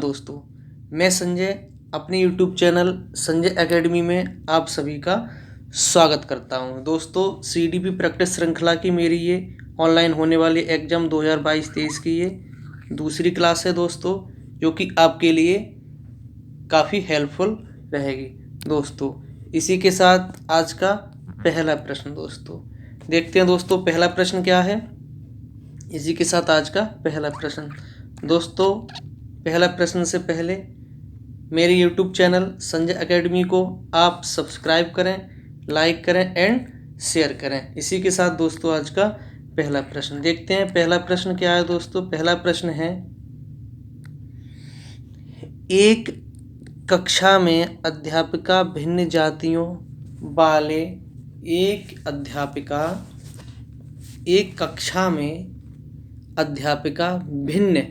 दोस्तों, मैं संजय अपने YouTube चैनल संजय एकेडमी में आप सभी का स्वागत करता हूं। दोस्तों, CDP प्रैक्टिस श्रृंखला की मेरी ये ऑनलाइन होने वाली एग्ज़ाम 2022-23 की ये दूसरी क्लास है दोस्तों, जो कि आपके लिए काफ़ी हेल्पफुल रहेगी। दोस्तों, इसी के साथ आज का पहला प्रश्न दोस्तों देखते हैं। दोस्तों, पहला प्रश्न क्या है? इसी के साथ आज का पहला प्रश्न दोस्तों, पहला प्रश्न से पहले मेरे YouTube चैनल संजय एकेडमी को आप सब्सक्राइब करें, लाइक करें एंड शेयर करें। इसी के साथ दोस्तों आज का पहला प्रश्न देखते हैं। पहला प्रश्न क्या है दोस्तों? पहला प्रश्न है, एक कक्षा में अध्यापिका भिन्न जातियों वाले एक कक्षा में अध्यापिका भिन्न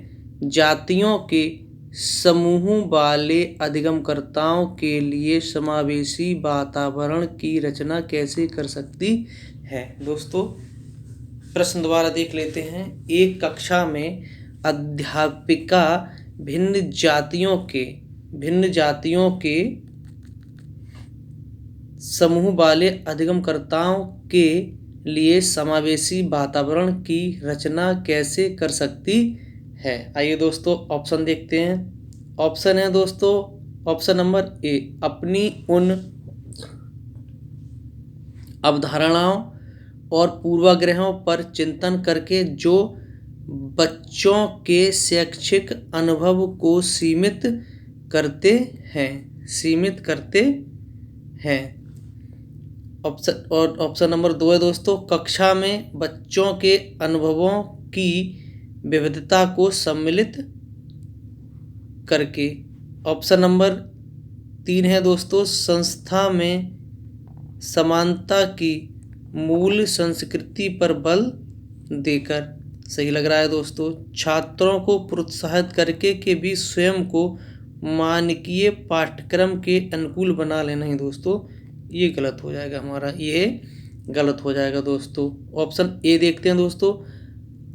जातियों के समूह वाले अधिगमकर्ताओं के लिए समावेशी वातावरण की रचना कैसे कर सकती है? दोस्तों, प्रश्न दोबारा देख लेते हैं। एक कक्षा में अध्यापिका भिन्न जातियों के समूह वाले अधिगमकर्ताओं के लिए समावेशी वातावरण की रचना कैसे कर सकती है? आइए दोस्तों ऑप्शन देखते हैं। ऑप्शन है दोस्तों, ऑप्शन नंबर ए, अपनी उन अवधारणाओं और पूर्वाग्रहों पर चिंतन करके जो बच्चों के शैक्षिक अनुभव को सीमित करते हैं। ऑप्शन नंबर 2 है दोस्तों, कक्षा में बच्चों के अनुभवों की विविधता को सम्मिलित करके। ऑप्शन नंबर 3 है दोस्तों, संस्था में समानता की मूल संस्कृति पर बल देकर। सही लग रहा है दोस्तों। छात्रों को प्रोत्साहित करके कि भी स्वयं को मानकीय पाठ्यक्रम के अनुकूल बना लेना। ही दोस्तों ये गलत हो जाएगा हमारा, ये गलत हो जाएगा दोस्तों। ऑप्शन ए देखते हैं दोस्तों,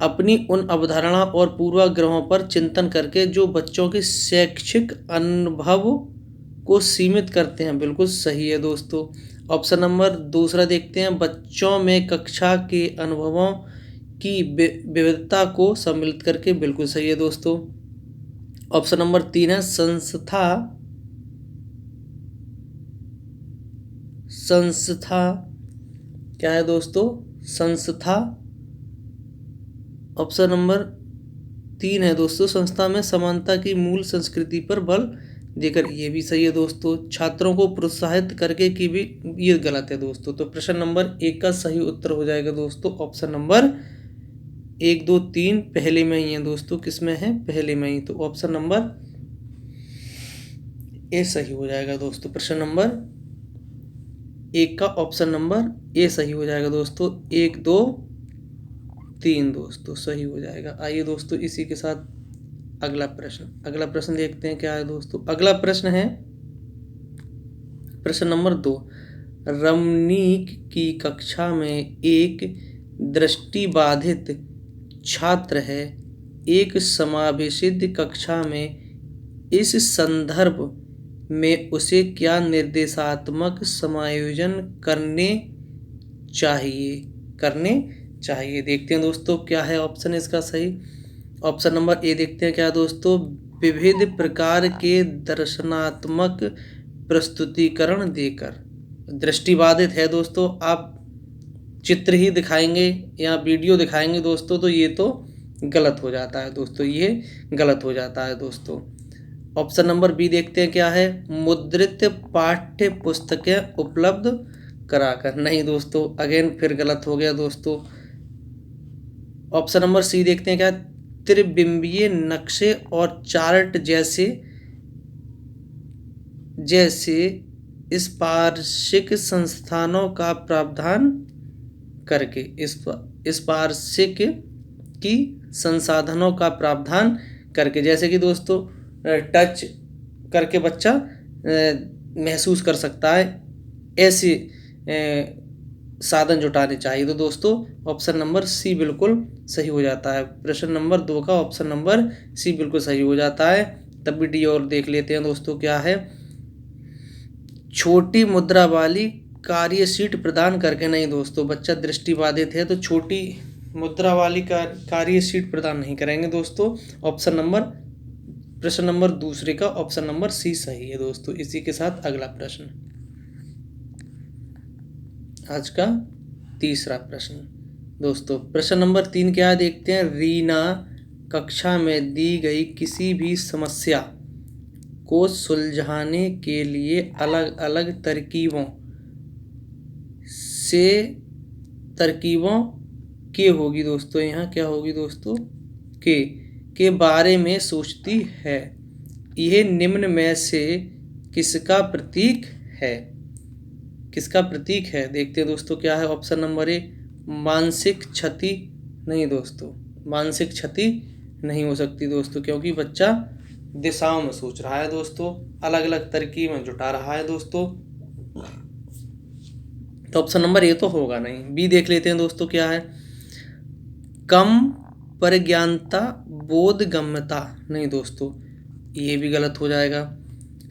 अपनी उन अवधारणा और पूर्वाग्रहों पर चिंतन करके जो बच्चों के शैक्षिक अनुभव को सीमित करते हैं। बिल्कुल सही है दोस्तों। ऑप्शन नंबर दूसरा देखते हैं, बच्चों में कक्षा के अनुभवों की विविधता को सम्मिलित करके। बिल्कुल सही है दोस्तों। ऑप्शन नंबर 3 है, संस्था क्या है दोस्तों? संस्था। ऑप्शन नंबर 3 है दोस्तों, संस्था में समानता की मूल संस्कृति पर बल देकर। ये भी सही है दोस्तों। छात्रों को प्रोत्साहित करके की भी, ये गलत है दोस्तों। तो प्रश्न नंबर 1 का सही उत्तर हो जाएगा दोस्तों ऑप्शन नंबर 1, 2, 3 पहले में ही है दोस्तों। किस में है? पहले में ही। तो ऑप्शन नंबर ए सही हो जाएगा दोस्तों। प्रश्न नंबर 1 का ऑप्शन नंबर ए सही हो जाएगा दोस्तों। 1, 2, 3 दोस्तों सही हो जाएगा। आइए दोस्तों इसी के साथ अगला प्रश्न देखते हैं क्या है दोस्तों। अगला प्रश्न है प्रश्न नंबर 2, रमनीक की कक्षा में एक दृष्टिबाधित छात्र है। एक समावेशित कक्षा में इस संदर्भ में उसे क्या निर्देशात्मक समायोजन करने चाहिए? देखते हैं दोस्तों क्या है ऑप्शन इसका सही। ऑप्शन नंबर ए देखते हैं क्या है दोस्तों, विविध प्रकार के दर्शनात्मक प्रस्तुतिकरण देकर। दृष्टिबाधित है दोस्तों, आप चित्र ही दिखाएंगे या वीडियो दिखाएंगे दोस्तों, तो ये तो गलत हो जाता है दोस्तों, ये गलत हो जाता है दोस्तों। ऑप्शन नंबर बी देखते हैं क्या है, मुद्रित पाठ्य पुस्तकें उपलब्ध कराकर। नहीं दोस्तों, अगेन फिर गलत हो गया दोस्तों। ऑप्शन नंबर सी देखते हैं क्या, त्रिबिंबीय नक्शे और चार्ट जैसे स्पार्शिक संस्थानों का प्रावधान करके। स्पार्शिक की संसाधनों का प्रावधान करके, जैसे कि दोस्तों टच करके बच्चा महसूस कर सकता है, ऐसे साधन जुटाने चाहिए। तो दोस्तों ऑप्शन नंबर सी बिल्कुल सही हो जाता है। प्रश्न नंबर 2 का ऑप्शन नंबर सी बिल्कुल सही हो जाता है। तब भी डी और देख लेते हैं दोस्तों क्या है। छोटी मुद्रा वाली कार्य शीट प्रदान करके, नहीं दोस्तों, बच्चा दृष्टिबाधित है तो छोटी मुद्रा वाली कार्य शीट प्रदान नहीं करेंगे दोस्तों। ऑप्शन नंबर, प्रश्न नंबर दूसरे का ऑप्शन नंबर सी सही है दोस्तों। इसी के साथ अगला प्रश्न, आज का तीसरा प्रश्न दोस्तों, प्रश्न नंबर 3 क्या देखते हैं। रीना कक्षा में दी गई किसी भी समस्या को सुलझाने के लिए अलग अलग तरकीबों के होगी दोस्तों, यहाँ क्या होगी दोस्तों, के बारे में सोचती है। यह निम्न में से किसका प्रतीक है, किसका प्रतीक है। देखते हैं दोस्तों क्या है। ऑप्शन नंबर ए मानसिक क्षति, नहीं दोस्तों, मानसिक क्षति नहीं हो सकती दोस्तों, क्योंकि बच्चा दिशाओं में सोच रहा है दोस्तों, अलग अलग तरकीब में जुटा रहा है दोस्तों, तो ऑप्शन नंबर ए तो होगा नहीं। बी देख लेते हैं दोस्तों क्या है। कम प्रज्ञानता बोधगम्यता, नहीं दोस्तों, ये भी गलत हो जाएगा।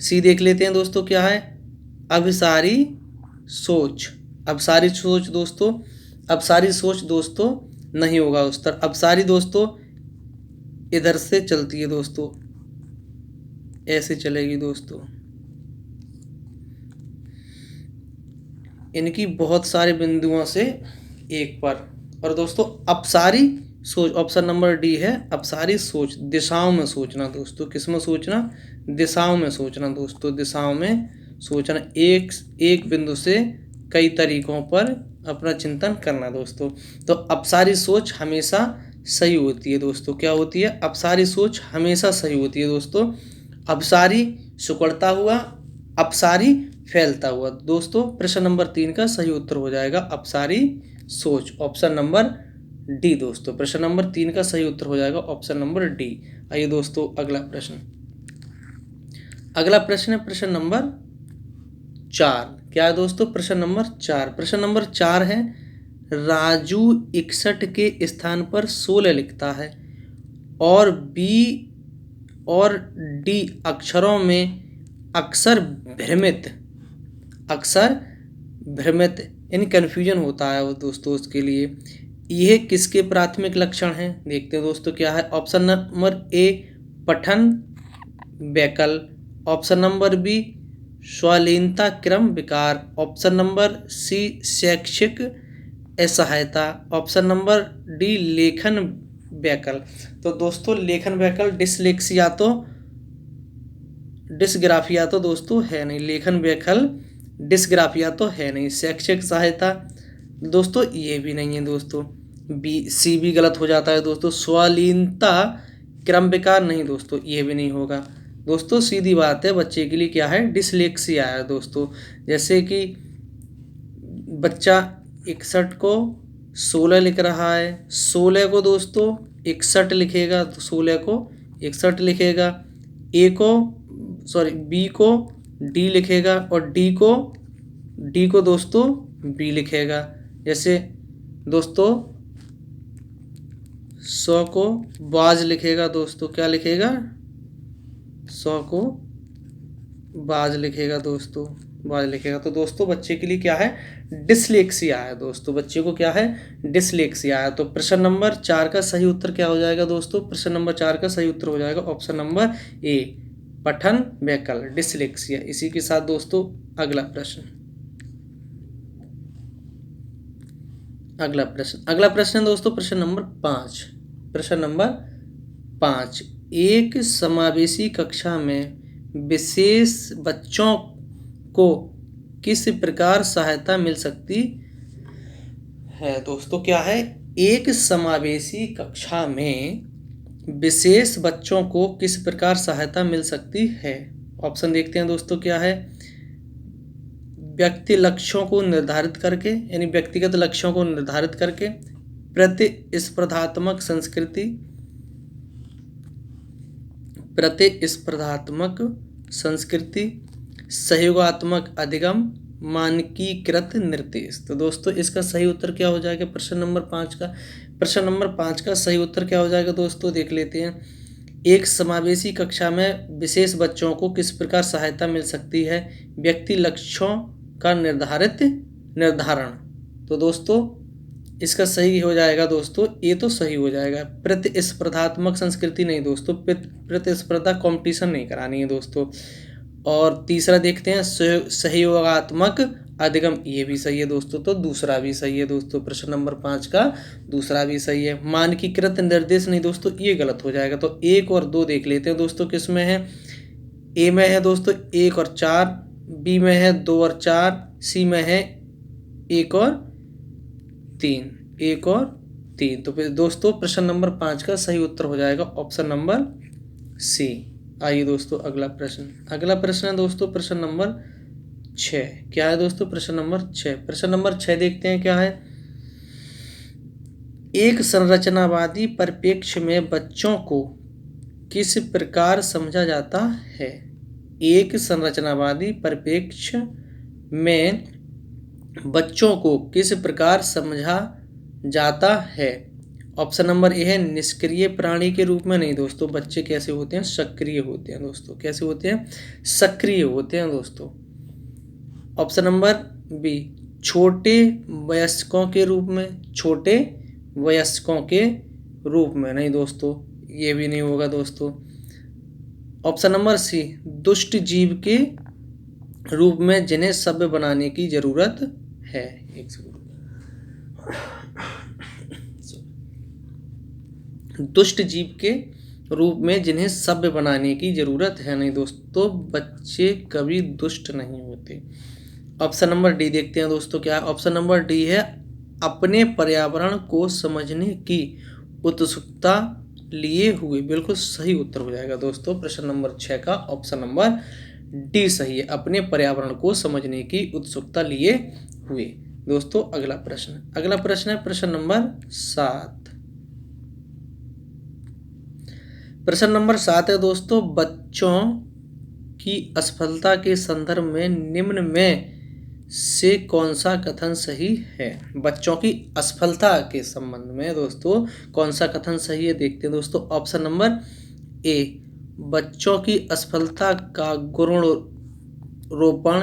सी देख लेते हैं दोस्तों क्या है। अभिसारी सोच, अभिसारी सोच दोस्तों, अभिसारी सोच दोस्तों नहीं होगा उत्तर। अभिसारी दोस्तों इधर से चलती है दोस्तों, ऐसे चलेगी दोस्तों, इनकी बहुत सारे बिंदुओं से एक पर। और दोस्तों अपसारी सोच, ऑप्शन नंबर डी है अपसारी सोच, दिशाओं में सोचना दोस्तों, किस में सोचना, दिशाओं में सोचना दोस्तों, दिशाओं में सोचना, एक बिंदु से कई तरीकों पर अपना चिंतन करना दोस्तों। तो अपसारी सोच हमेशा सही होती है दोस्तों, क्या होती है, अपसारी सोच हमेशा सही होती है दोस्तों। अपसारी सिकुड़ता हुआ, अपसारी फैलता हुआ दोस्तों। प्रश्न नंबर 3 का सही उत्तर हो जाएगा अपसारी सोच, ऑप्शन नंबर डी दोस्तों। प्रश्न नंबर 3 का सही उत्तर हो जाएगा ऑप्शन नंबर डी। आइए दोस्तों अगला प्रश्न, अगला प्रश्न है प्रश्न नंबर 4। क्या है दोस्तों, प्रश्न नंबर 4। प्रश्न नंबर 4 है राजू 61 के स्थान पर 16 लिखता है और बी और डी अक्षरों में अक्सर भ्रमित यानी कन्फ्यूजन होता है वो दोस्तों, उसके लिए यह किसके प्राथमिक लक्षण हैं। देखते हैं दोस्तों क्या है। ऑप्शन नंबर ए पठन वैकल्प, ऑप्शन नंबर बी स्वलीनता क्रम विकार, ऑप्शन नंबर सी शैक्षिक असहायता, ऑप्शन नंबर डी लेखन वैकल्प। तो दोस्तों लेखन वैकल्प डिसलेक्सिया तो डिसग्राफिया तो दोस्तों है नहीं, लेखन वैकल्प डिसग्राफिया तो है नहीं, शैक्षिक सहायता दोस्तों ये भी नहीं है दोस्तों, बी सी भी गलत हो जाता है दोस्तों। स्वलीनता क्रम विकार नहीं दोस्तों, ये भी नहीं होगा दोस्तों। सीधी बात है, बच्चे के लिए क्या है, डिसलेक्सिया है दोस्तों। जैसे कि बच्चा 61 को 16 लिख रहा है, 16 को दोस्तों 61 लिखेगा तो 16 को 61 लिखेगा, बी को डी लिखेगा और डी को दोस्तों बी लिखेगा। जैसे दोस्तों 100 को बाज लिखेगा दोस्तों, क्या लिखेगा, 100 को बाज लिखेगा दोस्तों, बाज लिखेगा। तो दोस्तों बच्चे के लिए क्या है, डिसलेक्सिया है दोस्तों, बच्चे को क्या है, डिसलेक्सिया है। तो प्रश्न नंबर 4 का सही उत्तर क्या हो जाएगा दोस्तों, प्रश्न नंबर 4 का सही उत्तर हो जाएगा ऑप्शन नंबर ए पठन वैकल्प डिसलेक्सिया। इसी के साथ दोस्तों अगला प्रश्न, अगला प्रश्न दोस्तों प्रश्न नंबर 5। प्रश्न नंबर 5, एक समावेशी कक्षा में विशेष बच्चों को किस प्रकार सहायता मिल सकती है दोस्तों। क्या है, एक समावेशी कक्षा में विशेष बच्चों को किस प्रकार सहायता मिल सकती है। ऑप्शन देखते हैं दोस्तों क्या है। व्यक्ति लक्ष्यों को निर्धारित करके, यानी व्यक्तिगत लक्ष्यों को निर्धारित करके, प्रतिस्पर्धात्मक संस्कृति, सहयोगात्मक अधिगम, मानकीकृत निर्देश। तो दोस्तों इसका सही उत्तर क्या हो जाएगा प्रश्न नंबर 5 का। प्रश्न नंबर 5 का सही उत्तर क्या हो जाएगा दोस्तों, देख लेते हैं। एक समावेशी कक्षा में विशेष बच्चों को किस प्रकार सहायता मिल सकती है? व्यक्ति लक्ष्यों का निर्धारण। तो दोस्तों इसका सही हो जाएगा दोस्तों, ये तो सही हो जाएगा। प्रतिस्पर्धात्मक संस्कृति नहीं दोस्तों, प्रतिस्पर्धा कंपटीशन नहीं करानी है दोस्तों। और तीसरा देखते हैं सहयोगात्मक अधिगम, ये भी सही है दोस्तों, तो दूसरा भी सही है दोस्तों। प्रश्न नंबर 5 का दूसरा भी सही है। मानकीकृत निर्देश नहीं दोस्तों, ये गलत हो जाएगा। तो 1 और 2 देख लेते हैं दोस्तों किस में है। ए में है दोस्तों 1 और 4, बी में है 2 और 4, सी में है 1 और 3, 1 और 3। तो फिर दोस्तों प्रश्न नंबर 5 का सही उत्तर हो जाएगा ऑप्शन नंबर सी। आइए दोस्तों अगला प्रश्न है दोस्तों प्रश्न नंबर 6। क्या है दोस्तों? प्रश्न नंबर 6। प्रश्न नंबर 6 देखते हैं क्या है। एक संरचनावादी परिप्रेक्ष्य में बच्चों को किस प्रकार समझा जाता है? एक संरचनावादी परिप्रेक्ष्य में बच्चों को किस प्रकार समझा जाता है? ऑप्शन नंबर ए है निष्क्रिय प्राणी के रूप में। नहीं दोस्तों, बच्चे कैसे होते हैं? सक्रिय होते हैं दोस्तों। कैसे होते हैं? सक्रिय होते हैं दोस्तों। ऑप्शन नंबर बी छोटे वयस्कों के रूप में। छोटे वयस्कों के रूप में। नहीं दोस्तों, ये भी नहीं होगा दोस्तों। ऑप्शन नंबर सी दुष्ट जीव के रूप में जिन्हें सभ्य बनाने की जरूरत है। दुष्ट जीव के रूप में जिन्हें सभ्य बनाने की जरूरत है। नहीं दोस्तों, बच्चे कभी दुष्ट नहीं होते। ऑप्शन नंबर डी देखते हैं दोस्तों क्या है। ऑप्शन नंबर डी है अपने पर्यावरण को समझने की उत्सुकता लिए हुए। बिल्कुल सही उत्तर हो जाएगा दोस्तों प्रश्न नंबर 6 का ऑप्शन नंबर डी सही है। अपने पर्यावरण को समझने की उत्सुकता लिए हुए। दोस्तों अगला प्रश्न है प्रश्न नंबर 7। प्रश्न नंबर 7 है दोस्तों बच्चों की असफलता के संदर्भ में निम्न में से कौन सा कथन सही है? बच्चों की असफलता के संबंध में दोस्तों कौन सा कथन सही है देखते हैं दोस्तों। ऑप्शन नंबर ए बच्चों की असफलता का गुणारोपण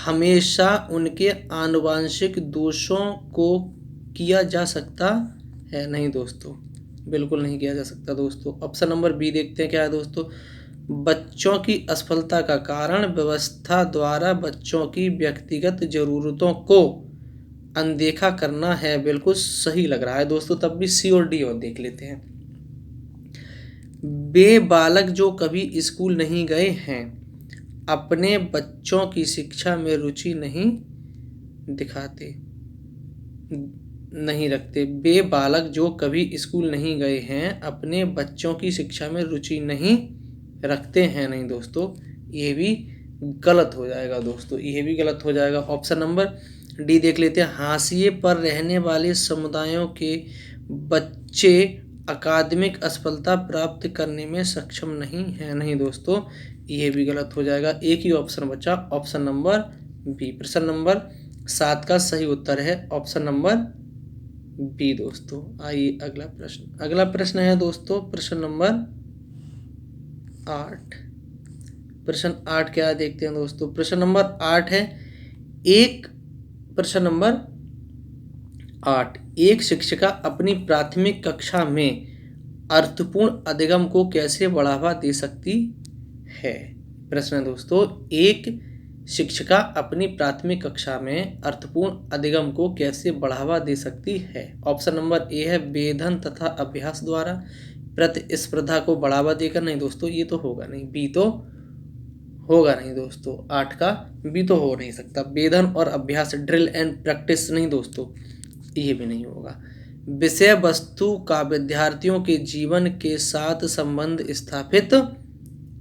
हमेशा उनके आनुवंशिक दोषों को किया जा सकता है। नहीं दोस्तों, बिल्कुल नहीं किया जा सकता दोस्तों। ऑप्शन नंबर बी देखते हैं क्या है दोस्तों। बच्चों की असफलता का कारण व्यवस्था द्वारा बच्चों की व्यक्तिगत जरूरतों को अनदेखा करना है। बिल्कुल सही लग रहा है दोस्तों। तब भी सी और डी और देख लेते हैं। वे बालक जो कभी स्कूल नहीं गए हैं अपने बच्चों की शिक्षा में रुचि नहीं रखते। वे बालक जो कभी स्कूल नहीं गए हैं अपने बच्चों की शिक्षा में रुचि नहीं रखते हैं। नहीं दोस्तों, ये भी गलत हो जाएगा दोस्तों, ये भी गलत हो जाएगा। ऑप्शन नंबर डी देख लेते हैं। हाशिए पर रहने वाले समुदायों के बच्चे अकादमिक असफलता प्राप्त करने में सक्षम नहीं है। नहीं दोस्तों, ये भी गलत हो जाएगा। एक ही ऑप्शन बचा ऑप्शन नंबर बी। प्रश्न नंबर 7 का सही उत्तर है ऑप्शन नंबर बी दोस्तों। आइए अगला प्रश्न है दोस्तों प्रश्न नंबर 8। प्रश्न 8 क्या देखते हैं दोस्तों। प्रश्न नंबर 8 है प्रश्न नंबर 8 एक शिक्षिका अपनी प्राथमिक कक्षा में अर्थपूर्ण अधिगम को कैसे बढ़ावा दे सकती है? प्रश्न है दोस्तों एक शिक्षिका अपनी प्राथमिक कक्षा में अर्थपूर्ण अधिगम को कैसे बढ़ावा दे सकती है? ऑप्शन नंबर ए है वेधन तथा अभ्यास द्वारा। प्रतिस्पर्धा को बढ़ावा देकर। नहीं दोस्तों, ये तो होगा नहीं, बी तो होगा नहीं दोस्तों। 8 का बी तो हो नहीं सकता। वेधन और अभ्यास ड्रिल एंड प्रैक्टिस। नहीं दोस्तों, ये भी नहीं होगा। विषय वस्तु का विद्यार्थियों के जीवन के साथ संबंध स्थापित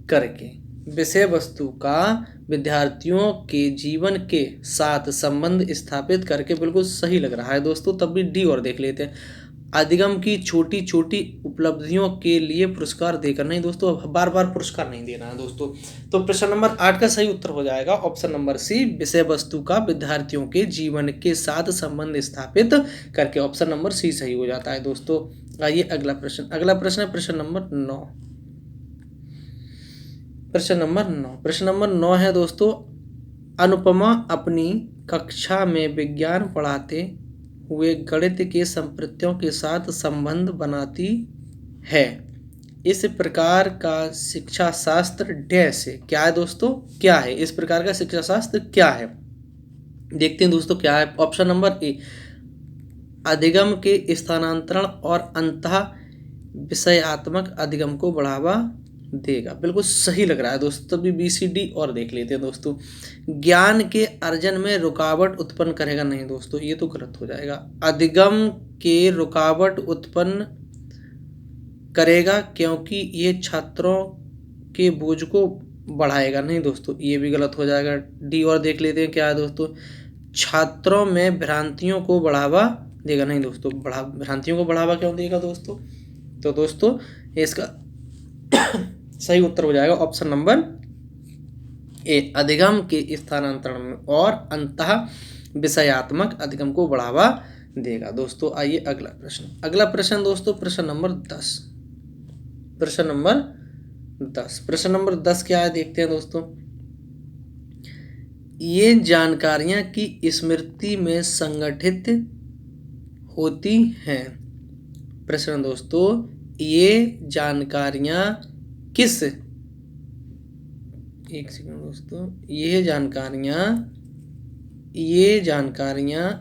करके। विषय वस्तु का विद्यार्थियों के जीवन के साथ संबंध स्थापित करके। बिल्कुल सही लग रहा है दोस्तों। तब भी डी और देख लेते हैं। अधिगम की छोटी छोटी उपलब्धियों के लिए पुरस्कार देकर। नहीं दोस्तों, बार बार पुरस्कार नहीं देना है दोस्तों। तो प्रश्न नंबर 8 का सही उत्तर हो जाएगा ऑप्शन नंबर सी विषय वस्तु का विद्यार्थियों के जीवन के साथ संबंध स्थापित करके। ऑप्शन नंबर सी सही हो जाता है दोस्तों। आइए अगला प्रश्न है प्रश्न नंबर 9। प्रश्न नंबर 9 है दोस्तों, अनुपमा अपनी कक्षा में विज्ञान पढ़ाते हुए गणित के संप्रत्यों के साथ संबंध बनाती है। इस प्रकार का शिक्षा शास्त्र डैश है। क्या है दोस्तों, क्या है इस प्रकार का शिक्षा शास्त्र, क्या है? देखते हैं दोस्तों क्या है। ऑप्शन नंबर ए, अधिगम के स्थानांतरण और अंतः विषयात्मक अधिगम को बढ़ावा देगा। बिल्कुल सही लग रहा है दोस्तों। तभी बी सी डी और देख लेते हैं दोस्तों। ज्ञान के अर्जन में रुकावट उत्पन्न करेगा, नहीं दोस्तों ये तो गलत हो जाएगा। अधिगम के रुकावट उत्पन्न करेगा क्योंकि ये छात्रों के बोझ को बढ़ाएगा, नहीं दोस्तों ये भी गलत हो जाएगा। डी और देख लेते हैं क्या है दोस्तों, छात्रों में भ्रांतियों को बढ़ावा देगा, नहीं दोस्तों भ्रांतियों को बढ़ावा क्यों देगा दोस्तों? तो दोस्तों इसका सही उत्तर हो जाएगा ऑप्शन नंबर ए, अधिगम के स्थानांतरण में और अंतः विषयात्मक अधिगम को बढ़ावा देगा। दोस्तों आइए अगला प्रश्न दोस्तों, प्रश्न नंबर 10। प्रश्न नंबर 10 क्या है देखते हैं दोस्तों। ये जानकारियां की स्मृति में संगठित होती हैं। प्रश्न दोस्तों, ये जानकारियां किस, एक सेकंड दोस्तों, ये जानकारियां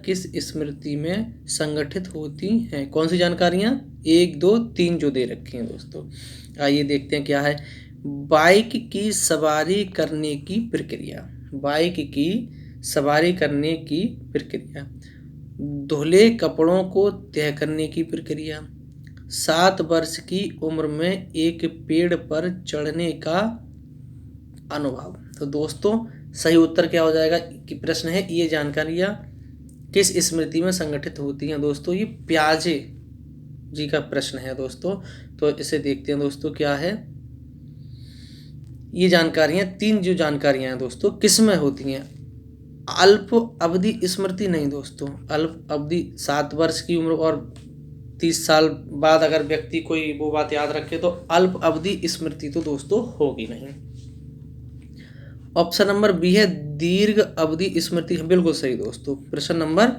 किस स्मृति में संगठित होती हैं? कौन सी जानकारियां? 1 2 3 जो दे रखी हैं दोस्तों। आइए देखते हैं क्या है। बाइक की सवारी करने की प्रक्रिया, धुले कपड़ों को तय करने की प्रक्रिया, 7 वर्ष की उम्र में एक पेड़ पर चढ़ने का अनुभव। तो दोस्तों सही उत्तर क्या हो जाएगा कि प्रश्न है ये जानकारियां किस स्मृति में संगठित होती हैं। दोस्तों ये प्याजे जी का प्रश्न है दोस्तों। तो इसे देखते हैं दोस्तों क्या है। ये जानकारियां, 3 जो जानकारियां हैं दोस्तों किस में होती हैं? अल्प अवधि स्मृति नहीं दोस्तों, अल्प अवधि 7 वर्ष की उम्र और 30 साल बाद अगर व्यक्ति कोई वो बात याद रखे तो अल्प अवधि स्मृति तो दोस्तों होगी नहीं। ऑप्शन नंबर बी है दीर्घ अवधि स्मृति, बिल्कुल सही दोस्तों। प्रश्न नंबर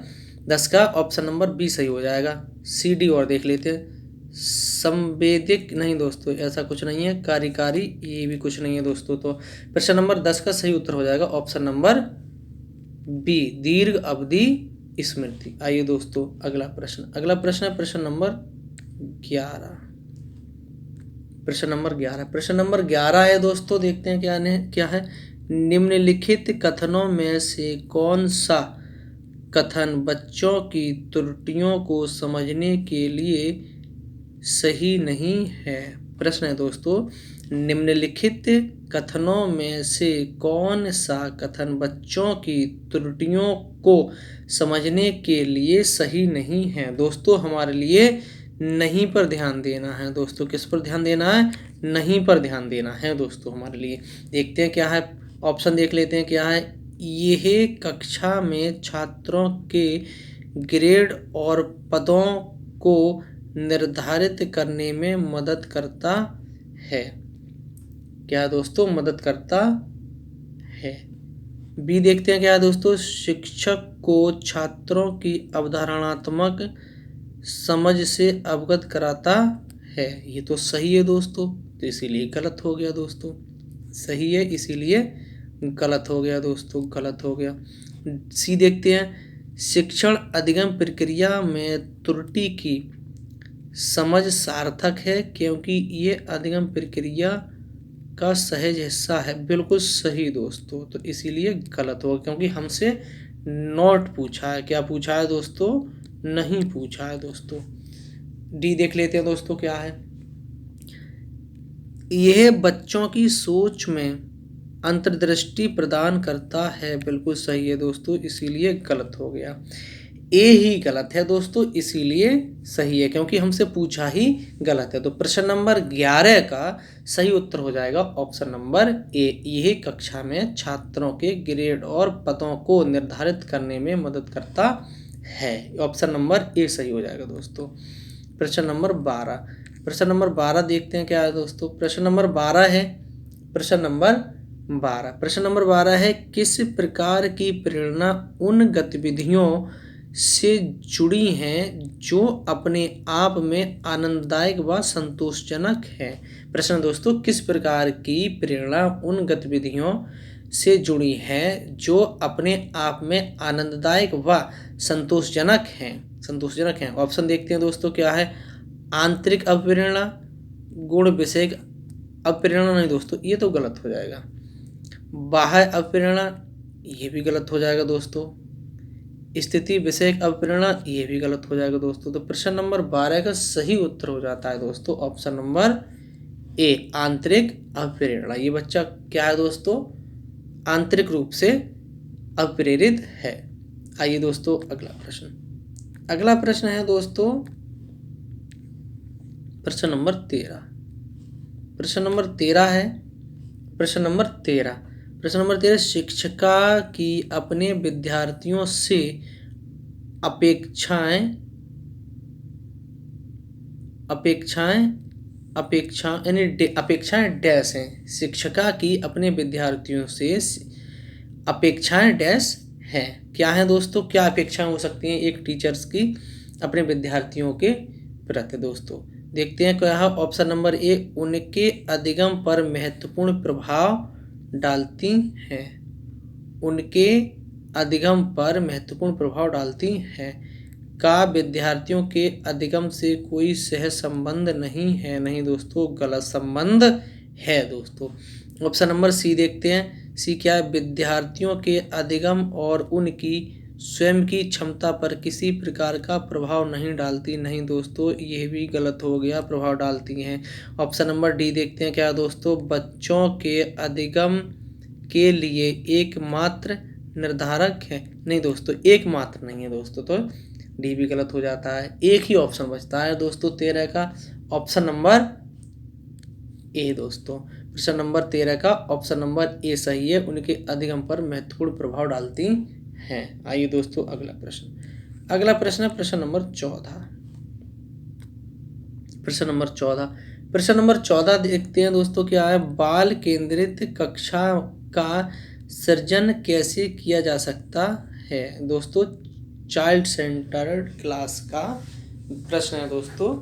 10 का ऑप्शन नंबर बी सही हो जाएगा। सी डी और देख लेते हैं। संवेदिक नहीं दोस्तों, ऐसा कुछ नहीं है। कार्यकारी ये भी कुछ नहीं है दोस्तों। तो प्रश्न नंबर 10 का सही उत्तर हो जाएगा ऑप्शन नंबर बी, दीर्घ अवधि स्मृति। आइए दोस्तों अगला प्रश्न है प्रश्न नंबर 11। प्रश्न नंबर 11 है दोस्तों, देखते हैं क्या है। निम्नलिखित कथनों में से कौन सा कथन बच्चों की त्रुटियों को समझने के लिए सही नहीं है? प्रश्न है दोस्तों, निम्नलिखित कथनों में से कौन सा कथन बच्चों की त्रुटियों को समझने के लिए सही नहीं है? दोस्तों हमारे लिए नहीं पर ध्यान देना है दोस्तों। किस पर ध्यान देना है? नहीं पर ध्यान देना है दोस्तों हमारे लिए। देखते हैं क्या है, ऑप्शन देख लेते हैं क्या है। यह कक्षा में छात्रों के ग्रेड और पदों को निर्धारित करने में मदद करता है। क्या दोस्तों? मदद करता है। बी देखते हैं क्या है दोस्तों। शिक्षक को छात्रों की अवधारणात्मक समझ से अवगत कराता है। ये तो सही है दोस्तों, तो इसीलिए गलत हो गया दोस्तों। सही है इसीलिए गलत हो गया दोस्तों, गलत हो गया। सी देखते हैं। शिक्षण अधिगम प्रक्रिया में त्रुटि की समझ सार्थक है क्योंकि ये अधिगम प्रक्रिया का सहज हिस्सा है। बिल्कुल सही दोस्तों, तो इसीलिए गलत होगा क्योंकि हमसे नॉट पूछा है। क्या पूछा है दोस्तों? नहीं पूछा है दोस्तों। डी देख लेते हैं दोस्तों क्या है। यह बच्चों की सोच में अंतर्दृष्टि प्रदान करता है। बिल्कुल सही है दोस्तों, इसीलिए गलत हो गया। ए ही गलत है दोस्तों, इसीलिए सही है क्योंकि हमसे पूछा ही गलत है। तो प्रश्न नंबर 11 का सही उत्तर हो जाएगा ऑप्शन नंबर ए। यह कक्षा में छात्रों के ग्रेड और पदों को निर्धारित करने में मदद करता है। ऑप्शन नंबर ए सही हो जाएगा दोस्तों। प्रश्न नंबर 12। प्रश्न नंबर 12 देखते हैं क्या है दोस्तों। प्रश्न नंबर 12 है, प्रश्न नंबर 12 है, किस प्रकार की प्रेरणा उन गतिविधियों से जुड़ी हैं जो अपने आप में आनंददायक व संतोषजनक है। प्रश्न दोस्तों, किस प्रकार की प्रेरणा उन गतिविधियों से जुड़ी है जो अपने आप में आनंददायक व संतोषजनक हैं। ऑप्शन देखते हैं दोस्तों क्या है। आंतरिक अप्रेरणा, गुण विषयक अप्रेरणा, नहीं दोस्तों ये तो गलत हो जाएगा। बाह्य अप्रेरणा, ये भी गलत हो जाएगा दोस्तों। स्थिति विषयक अप्रेरणा, ये भी गलत हो जाएगा दोस्तों। तो प्रश्न नंबर 12 का सही उत्तर हो जाता है दोस्तों ऑप्शन नंबर ए, आंतरिक अप्रेरणा। ये बच्चा क्या है दोस्तों, आंतरिक रूप से अप्रेरित है। आइए दोस्तों अगला प्रश्न है दोस्तों प्रश्न नंबर 13। प्रश्न नंबर 13, शिक्षिका की अपने विद्यार्थियों से अपेक्षाएं डैश हैं। शिक्षिका की अपने विद्यार्थियों से अपेक्षाएं डैश हैं। क्या है दोस्तों, क्या अपेक्षाएं हो सकती हैं एक टीचर्स की अपने विद्यार्थियों के प्रति दोस्तों। देखते हैं क्या है। ऑप्शन नंबर ए, उनके अधिगम पर महत्वपूर्ण प्रभाव डालती हैं। उनके अधिगम पर महत्वपूर्ण प्रभाव डालती हैं। का विद्यार्थियों के अधिगम से कोई सह संबंध नहीं है। नहीं दोस्तों, गलत संबंध है दोस्तों। ऑप्शन नंबर सी देखते हैं। सी क्या है, विद्यार्थियों के अधिगम और उनकी स्वयं की क्षमता पर किसी प्रकार का प्रभाव नहीं डालती। नहीं दोस्तों, यह भी गलत हो गया, प्रभाव डालती हैं। ऑप्शन नंबर डी देखते हैं क्या दोस्तों, बच्चों के अधिगम के लिए एकमात्र निर्धारक है। नहीं दोस्तों, एकमात्र नहीं है दोस्तों, तो डी भी गलत हो जाता है। एक ही ऑप्शन बचता है दोस्तों 13 का, ऑप्शन नंबर ए दोस्तों। प्रश्न नंबर 13 का ऑप्शन नंबर ए सही है, उनके अधिगम पर महत्वपूर्ण प्रभाव डालती हैं। आइए दोस्तों अगला प्रश्न है प्रश्न नंबर 14। प्रश्न नंबर 14 देखते हैं दोस्तों क्या है। बाल केंद्रित कक्षा का सृजन कैसे किया जा सकता है दोस्तों। चाइल्ड सेंटर्ड क्लास का प्रश्न है दोस्तों।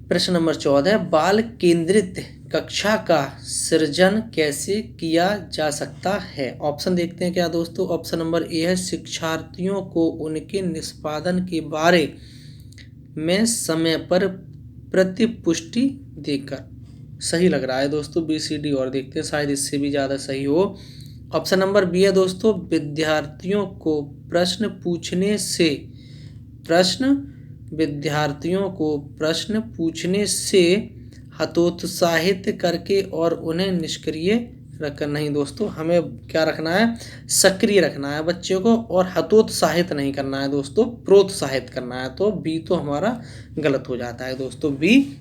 प्रश्न नंबर 14, बाल केंद्रित कक्षा का सृजन कैसे किया जा सकता है। ऑप्शन देखते हैं क्या दोस्तों। ऑप्शन नंबर ए है, शिक्षार्थियों को उनके निष्पादन के बारे में समय पर प्रतिपुष्टि देकर। सही लग रहा है दोस्तों, बी सी डी और देखते हैं शायद इससे भी ज़्यादा सही हो। ऑप्शन नंबर बी है दोस्तों, विद्यार्थियों को प्रश्न पूछने से हतोत्साहित करके और उन्हें निष्क्रिय रखकर। नहीं दोस्तों, हमें क्या रखना है, सक्रिय रखना है बच्चे को, और हतोत्साहित नहीं करना है दोस्तों, प्रोत्साहित करना है। तो बी तो हमारा गलत हो जाता है दोस्तों, बी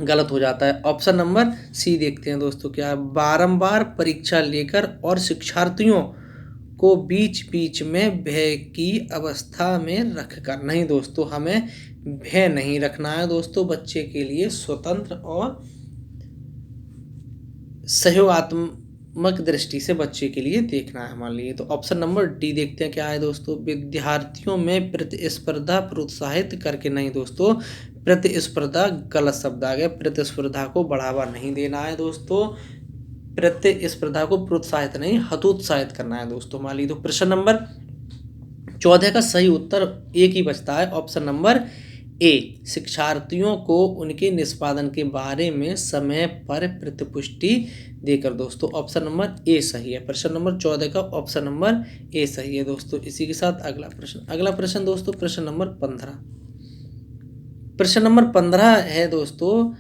गलत हो जाता है। ऑप्शन नंबर सी देखते हैं दोस्तों क्या है, बारंबार परीक्षा लेकर और शिक्षार्थियों को बीच बीच में भय की अवस्था में रखकर। नहीं दोस्तों, हमें भय नहीं रखना है दोस्तों, बच्चे के लिए स्वतंत्र और सहयोगात्मक दृष्टि से बच्चे के लिए देखना है हमारे लिए। तो ऑप्शन नंबर डी देखते हैं क्या है दोस्तों, विद्यार्थियों में प्रतिस्पर्धा प्रोत्साहित करके। नहीं दोस्तों, प्रतिस्पर्धा गलत शब्द आ गया, प्रतिस्पर्धा को बढ़ावा नहीं देना है दोस्तों, प्रतिस्पर्धा को प्रोत्साहित नहीं हतोत्साहित करना है दोस्तों हमारे लिए। तो प्रश्न नंबर 14 का सही उत्तर एक ही बचता है, ऑप्शन नंबर ए, शिक्षार्थियों को उनके निष्पादन के बारे में समय पर प्रतिपुष्टि देकर दोस्तों। ऑप्शन नंबर ए सही है, प्रश्न नंबर 14 का ऑप्शन नंबर ए सही है दोस्तों। इसी के साथ अगला प्रश्न दोस्तों प्रश्न नंबर 15। प्रश्न नंबर 15 है दोस्तों,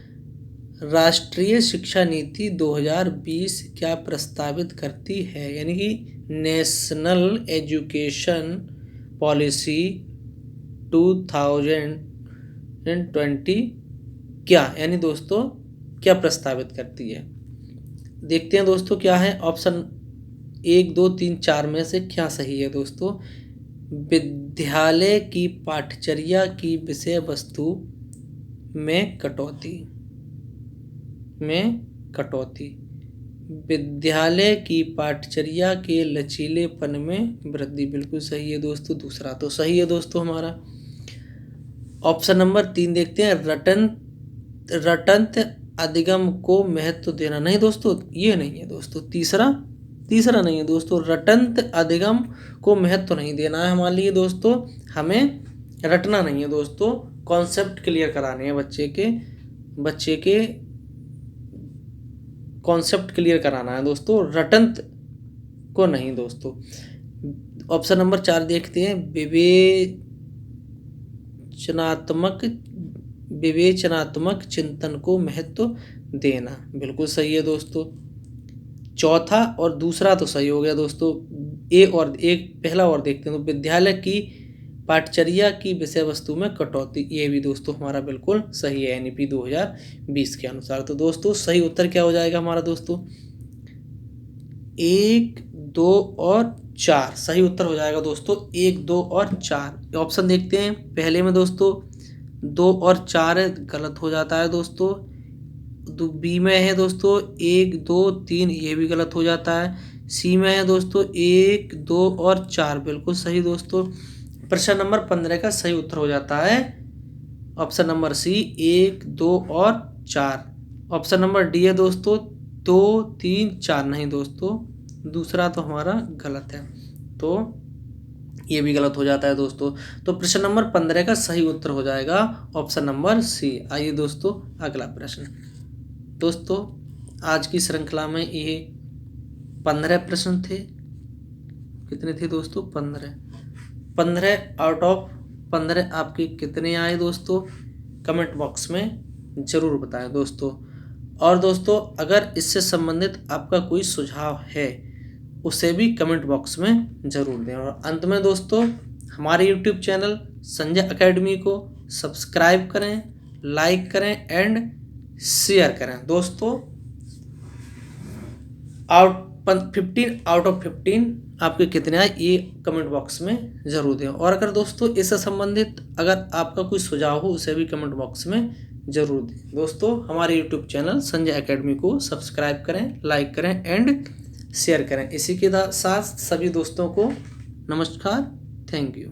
राष्ट्रीय शिक्षा नीति 2020 क्या प्रस्तावित करती है। यानी कि नेशनल एजुकेशन पॉलिसी 2020 क्या, यानी दोस्तों क्या प्रस्तावित करती है। देखते हैं दोस्तों क्या है। ऑप्शन 1, 2, 3, 4 में से क्या सही है दोस्तों। विद्यालय की पाठ्यचर्या की विषय वस्तु में कटौती, विद्यालय की पाठचर्या के लचीलेपन में वृद्धि। बिल्कुल सही है दोस्तों, दूसरा तो सही है दोस्तों हमारा। ऑप्शन नंबर 3 देखते हैं, रटंत अधिगम को महत्व देना। नहीं दोस्तों, ये नहीं है दोस्तों, तीसरा नहीं है दोस्तों, रटंत अधिगम को महत्व नहीं देना है हमारे लिए दोस्तों, हमें रटना नहीं है दोस्तों, कॉन्सेप्ट क्लियर कराने हैं बच्चे के कॉन्सेप्ट क्लियर कराना है दोस्तों, रटंत को नहीं दोस्तों। ऑप्शन नंबर 4 देखते हैं, विवेचनात्मक चिंतन को महत्व देना। बिल्कुल सही है दोस्तों। चौथा और दूसरा तो सही हो गया दोस्तों, पहला और देखते हैं, तो विद्यालय की पाठचर्या की विषय वस्तु में कटौती, ये भी दोस्तों हमारा बिल्कुल सही है NEP 2020 के अनुसार। तो दोस्तों सही उत्तर क्या हो जाएगा हमारा दोस्तों, 1, 2 और 4 सही उत्तर हो जाएगा दोस्तों, 1, 2 और 4। ऑप्शन देखते हैं, पहले में दोस्तों 2 और 4 गलत हो जाता है दोस्तों, बी में है दोस्तों 1, 2, 3, ये भी गलत हो जाता है। सी में है दोस्तों 1, 2 और 4 बिल्कुल सही दोस्तों। प्रश्न नंबर 15 का सही उत्तर हो जाता है ऑप्शन नंबर सी, 1, 2 और 4। ऑप्शन नंबर डी है दोस्तों 2, 3, 4 नहीं दोस्तों, दूसरा तो हमारा गलत है, तो ये भी गलत हो जाता है दोस्तों। तो प्रश्न नंबर 15 का सही उत्तर हो जाएगा ऑप्शन नंबर सी। आइए दोस्तों अगला प्रश्न। दोस्तों आज की श्रृंखला में ये 15 प्रश्न थे। कितने थे दोस्तों, 15 आउट ऑफ 15 आपके कितने आए दोस्तों, कमेंट बॉक्स में ज़रूर बताएं दोस्तों। और दोस्तों अगर इससे संबंधित आपका कोई सुझाव है उसे भी कमेंट बॉक्स में ज़रूर दें। और अंत में दोस्तों हमारे यूट्यूब चैनल संजय एकेडमी को सब्सक्राइब करें, लाइक करें एंड शेयर करें दोस्तों। 15 आउट ऑफ 15 आपके कितने आए ये कमेंट बॉक्स में ज़रूर दें। और अगर दोस्तों इससे संबंधित अगर आपका कोई सुझाव हो उसे भी कमेंट बॉक्स में ज़रूर दें दोस्तों। हमारे यूट्यूब चैनल संजय एकेडमी को सब्सक्राइब करें, लाइक करें एंड शेयर करें। इसी के साथ सभी दोस्तों को नमस्कार, थैंक यू।